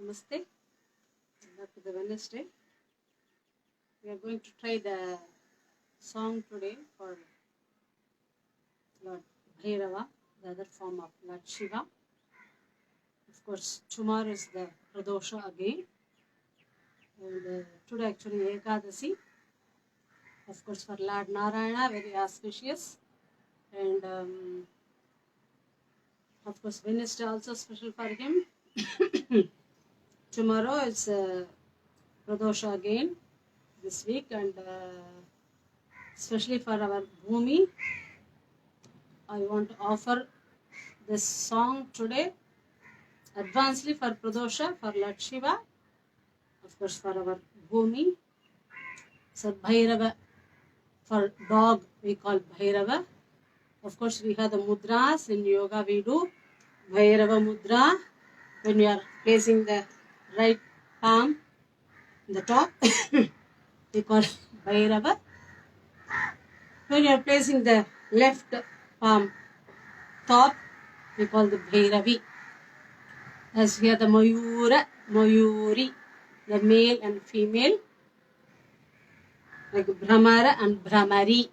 Namaste. Back to the Wednesday. We are going to try the song today for Lord Bhairava, the other form of Lord Shiva. Of course, tomorrow is the Pradosha again. And today actually Ekadasi. Of course, for Lord Narayana, very auspicious. And of course, Wednesday also special for him. Tomorrow is Pradosha again this week, and especially for our Bhumi, I want to offer this song today, advancedly for Pradosha, for Lord Shiva, of course for our Bhumi. So Bhairava, for dog we call Bhairava. Of course we have the mudras in yoga, we do Bhairava mudra when we are placing the right palm in the top. We call Bhairava. When you are placing the left palm top, we call the Bhairavi. As we have the Mayura, Mayuri, the male and female, like Brahmara and Brahmari.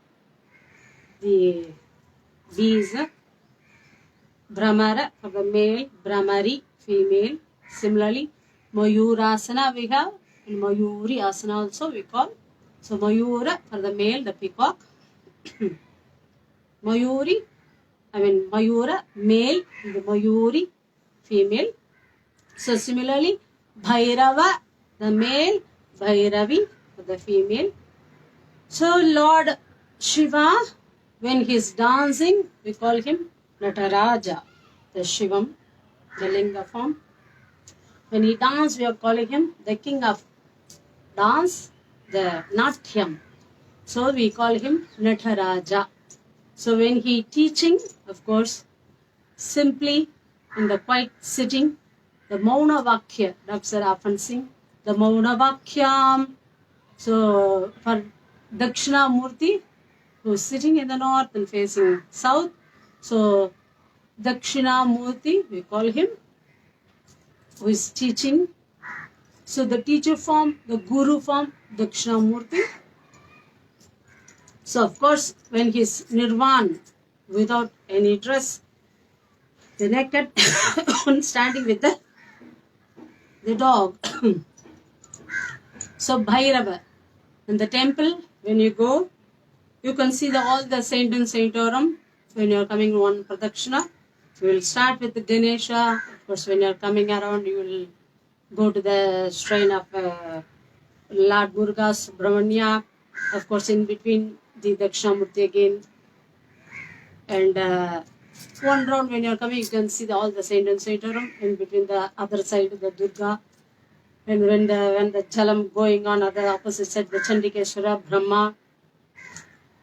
The bees, Brahmara for the male, Brahmari, female. Similarly, Mayurasana we have, and Mayuri Asana also we call. So Mayura for the male, the peacock. Mayura, male, and the Mayuri, female. So similarly, Bhairava, the male, Bhairavi for the female. So Lord Shiva, when he is dancing, we call him Nataraja, the Shivam, the Linga form. When he dances, we are calling him the king of dance, the Natyam. So we call him Nataraja. So when he teaching, of course, simply in the quiet sitting, the Mauna Vakya, Dr. often sing, the Mauna Vakyam. So for Dakshina Murti, who is sitting in the north and facing south, so Dakshina Murti, we call him, who is teaching. So the teacher form, the guru form, Dakshina Murti. So of course, when he is nirvan, without any dress, the naked, standing with the dog. So Bhairava, in the temple, when you go, you can see all the saint and saintorum. When you are coming one pradakshina, you will start with the Ganesha. Of course, when you are coming around, you will go to the shrine of Lord Durga Subramanya. Of course, in between the Dakshinamurti again. And one round when you are coming, you can see all the saint and saintorum. In between the other side, the Durga. And when the Chalam going on other opposite side, the Chandikeshwara, Brahma.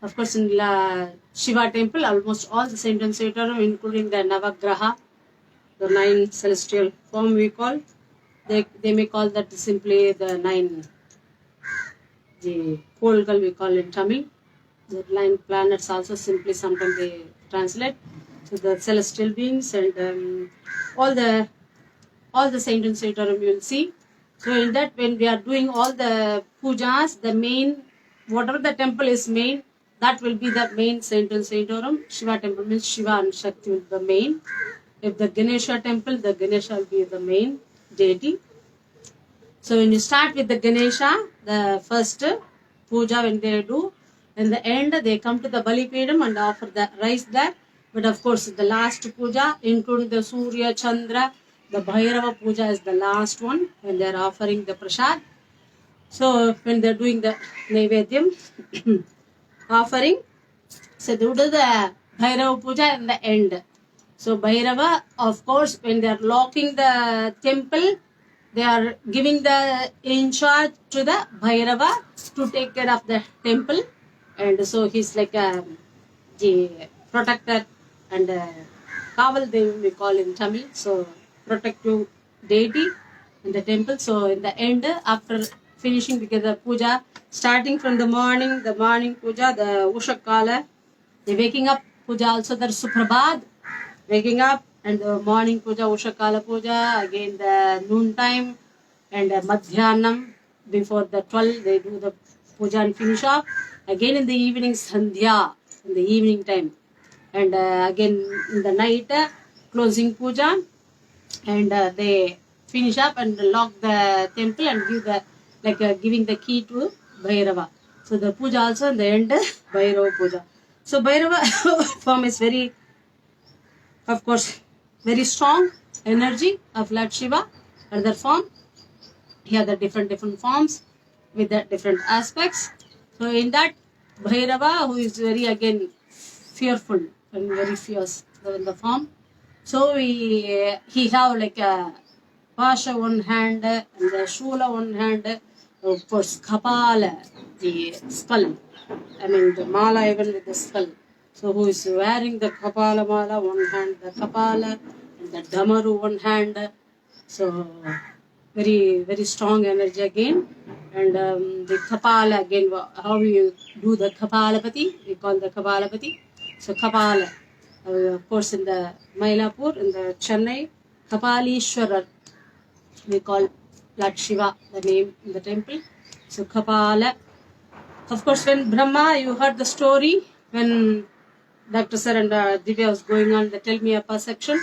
Of course, in Shiva temple, almost all the saint and saintorum, including the Navagraha, the 9 celestial form we call. They may call that simply the 9, the Polgal we call in Tamil. The 9 planets also simply sometimes they translate. So the celestial beings and all the saint and saintorum you will see. So in that, when we are doing all the pujas, the main, whatever the temple is main, that will be the main saint and saintorum. Shiva temple means Shiva and Shakti will be the main. If the Ganesha temple, the Ganesha will be the main deity. So when you start with the Ganesha, the first puja when they do, in the end they come to the Balipedam and offer the rice there. But of course the last puja, including the Surya, Chandra, the Bhairava puja is the last one when they are offering the prasad. So when they are doing the Naivedyam, offering, so they do the Bhairava puja in the end. So Bhairava, of course, when they are locking the temple, they are giving the in charge to the Bhairava to take care of the temple. And so he's like the protector and Kaval Devi we call in Tamil. So protective deity in the temple. So in the end, after finishing the puja, starting from the morning puja, the Ushakala, the waking up puja also, the Suprabhat, waking up And the morning puja, Ushakala puja, again the noon time, and Madhyanam, before the 12, they do the puja and finish off. Again in the evening, Sandhya, in the evening time. And again in the night, closing puja, and they finish up and lock the temple and give the, like giving the key to Bhairava. So the puja also in the end, Bhairava puja. So Bhairava form is very, of course, very strong energy of Lord Shiva. Another form, here the different forms with the different aspects. So in that, Bhairava, who is very again fearful and very fierce in the form. So he have like a Pasha one hand and the Shula one hand, of course Kapala, the skull. I mean the mala even with the skull. So who is wearing the Kapala mala, one hand the Kapala, and the Damaru one hand. So very strong energy again. And the Kapala again, how you do the Kapalapati, we call the Kapalapati. So Kapala, of course in the Mylapore, in the Chennai, Kapalishwarar, we call Lord Shiva, the name in the temple. So Kapala. Of course, when Brahma, you heard the story, when Dr. Sir and Divya was going on the Tell Me Appa section,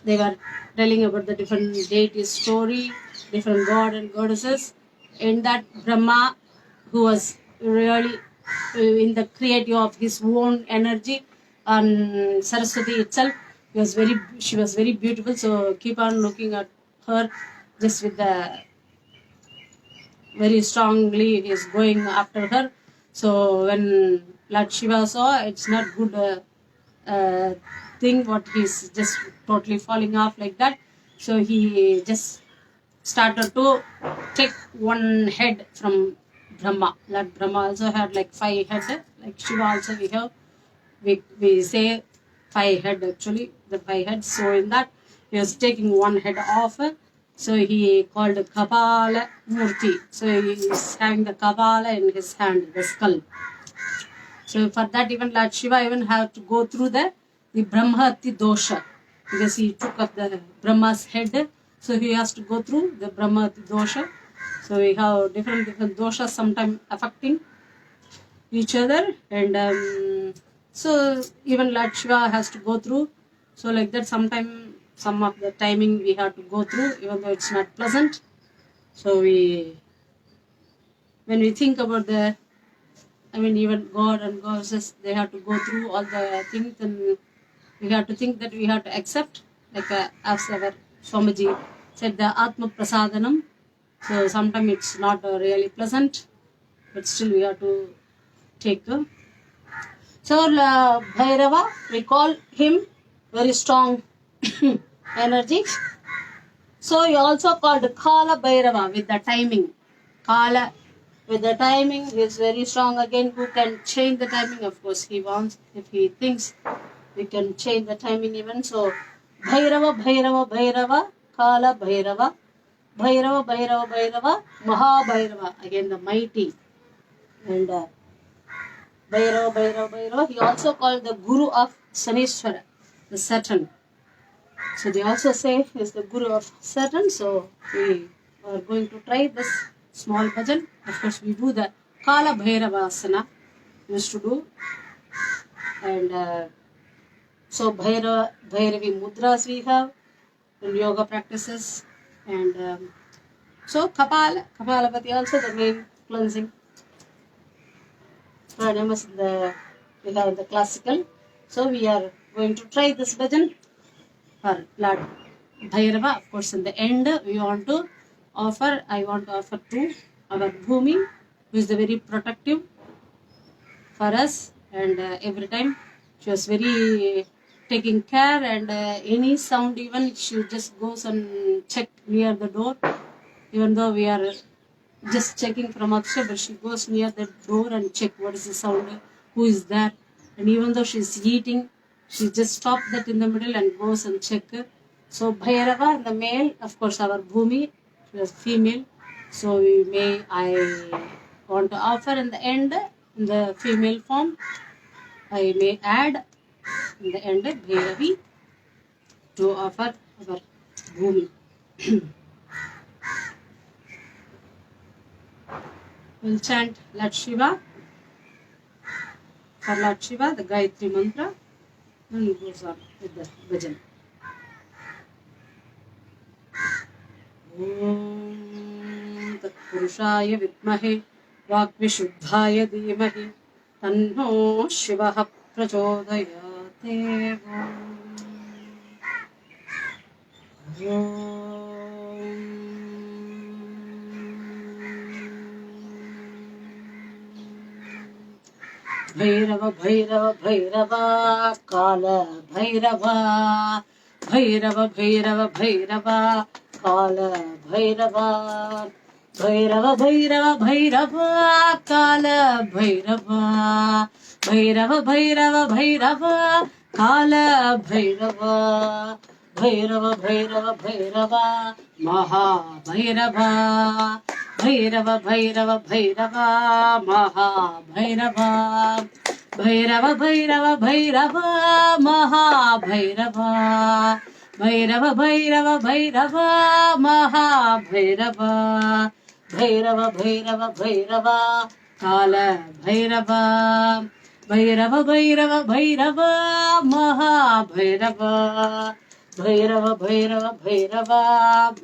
they were telling about the different deities story, different god and goddesses. In that, Brahma, who was really in the creative of his own energy, and Saraswati itself, she was very beautiful. So keep on looking at her, just with the very strongly he is going after her. So when Lord Shiva saw, it's not good thing what he's just totally falling off like that. So he just started to take one head from Brahma. Lord Brahma also had like 5 heads, like Shiva also we say 5 head actually, the 5 heads. So in that he was taking one head off. So he called Kapala Murti. So he is having the Kapala in his hand, the skull. So for that even Lord Shiva even have to go through the Brahmahati dosha, because he took up the Brahma's head. So he has to go through the Brahmahati dosha. So we have different doshas sometimes affecting each other, and so even Lord Shiva has to go through. So like that, sometimes some of the timing we have to go through, even though it's not pleasant. So when we think about even God and goddesses, they have to go through all the things, and we have to think that we have to accept, like as our Swamiji said, the Atma Prasadanam. So sometimes it's not really pleasant, but still we have to take. So Bhairava, we call him very strong energy. So he also called Kala Bhairava with the timing. Kala with the timing is very strong again. Who can change the timing? Of course he wants, if he thinks we can change the timing even. So Bhairava, Bhairava, Bhairava, Kala Bhairava, Bhairava, Bhairava, Bhairava, Maha Bhairava, again the mighty. And Bhairava, Bhairava, Bhairava, he also called the Guru of Saneshwara, the Saturn. So they also say he is the Guru of Saturn. So we are going to try this small bhajan. Of course we do the Kala Bhairava Asana, used to do. And so Bhairavi Mudras we have in yoga practices. And so Kapalapati also the main cleansing. Pranayamas we have the classical. So we are going to try this bhajan for Lord Bhairava. Of course in the end I want to offer to our Bhumi, who is the very protective for us, and every time she was very taking care, and any sound even she just goes and check near the door, even though we are just checking from upstairs, but she goes near the door and check what is the sound, who is there, and even though she's eating, she just stops that in the middle and goes and check. So Bhairava, the male, of course our Bhumi, she was female, so I want to offer in the end in the female form. I may add in the end Bhairavi to offer our Bhumi. We'll chant Lord Shiva. For Lord Shiva, the Gayatri mantra, and it goes on with the bhajan. Om Tat Purushaya Vidmahe Vakvishuddhaya Dhimahi Tanno Shivaha Prachodayate. Bhairava Bhairava Bhairava Kala Bhairava Bhairava Bhairava Bhairava Kala Bhairava Bhairava Bhairava Bhairava Kala Bhairava Bhairava Bhairava Bhairava Kala Bhairava Bhairava Bhairava Bhairava Maha Bhairava Bhairava Bhairava Bhairava Maha Bhairava Bhairava Bhairava Bhairava Maha Bhairava Bhairava Bhairava Bhairava Maha Bhairava Bhairava Bhairava Bhairava Kala Bhairava Bhairava Bhairava Bhairava Maha Bhairava Bhairava Bhairava Bhairava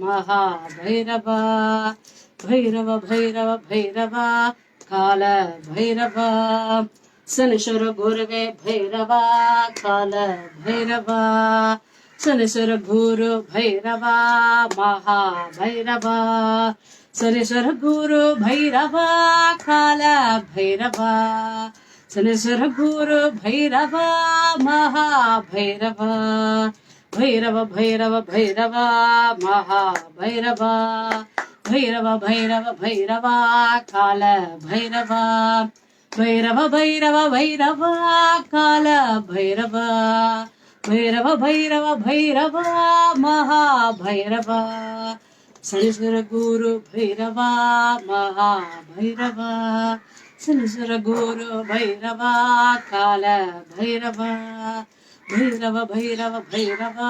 Maha Bhairava Bhairava Bhairava Bhairava Kala Bhairava Sanishara Gurave Bhairava Kala Bhairava Sanishara Guru Bhairava Maha Bhairava Sanishara Guru Bhairava Kala Bhairava Sanishara Guru Bhairava Maha Bhairava Bhairava Bhairava Bhairava Maha Bhairava Bhairava Bhairava Bhairava Kala Bhairava Bhairava Bhairava Bhairava Kala Bhairava Bhairava Bhairava Bhairava Maha Bhairava Saniswara Guru Bhairava Maha Bhairava Saniswara Guru Bhairava Kala Bhairava Bhairava Bhairava Bhairava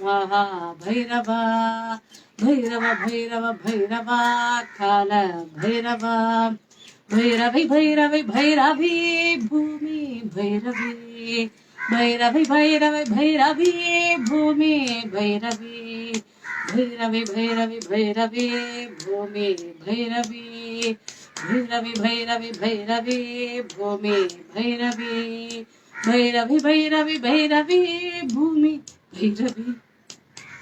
Maha Bhairava Bhairava Bhairava Bhairava Kala Bhairava Bhairavi Bhairavi Bhairavi Bhumi Bhairavi Bhairavi Bhairavi Bhairavi Bhumi Bhairavi Bhairavi Bhairavi Bhairavi Bhumi Bhairavi Bhairavi Bhairavi Bhairavi Bhumi Bhairavi Bhairavi Bhairavi Bhairavi Bhumi Bhairavi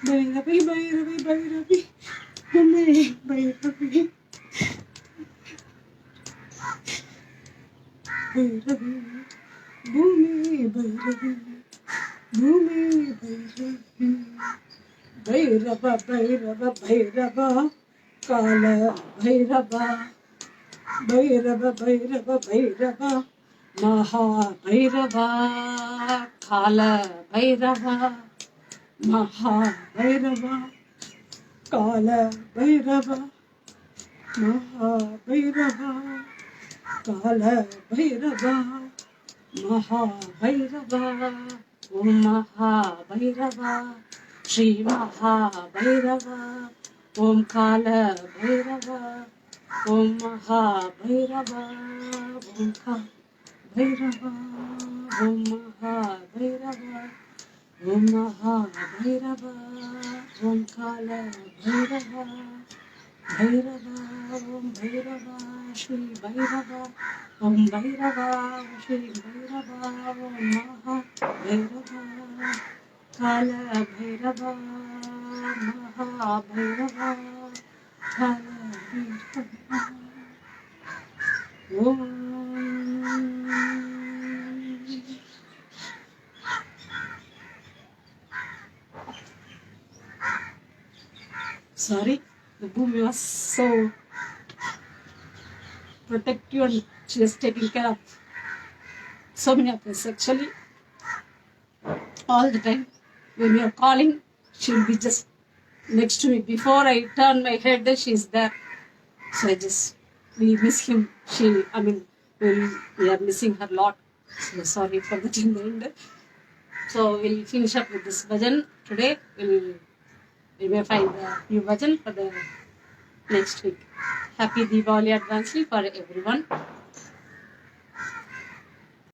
Bhairavi Bhairavi Bhairavi Bhumi Bhairavi Bhairavi Bhumi Bhairavi Bhumi Bhairavi Bhairava Bhairava Bhairava Kala Bhairava Bhairava Bhairava Bhairava Maha Bhairava Kala Bhairava Maha Bhairava Kala Bhairava Maha Bhairava Kala Bhairava Maha Bhairava Om Maha Bhairava Shri Maha Bhairava Om Kala Bhairava Om Maha Bhairava Om Kala Bhairava Om Maha Bhairava Om Maha Bhairava Om Kala Bhairava Bhairava Om Bhairava Shri Bhairava Om Bhairava Shri Bhairava Om Maha Bhairava Kala Bhairava Maha Bhairava Kala Bhairava Om. Sorry, the Bhumi was so protective and she was taking care of so many of us. Actually, all the time when we are calling, she will be just next to me. Before I turn my head, she is there. So we miss him. We are missing her a lot. So sorry for that in the end. So we'll finish up with this bhajan. today. We may find the new bhajan for the next week. Happy Diwali advancely for everyone.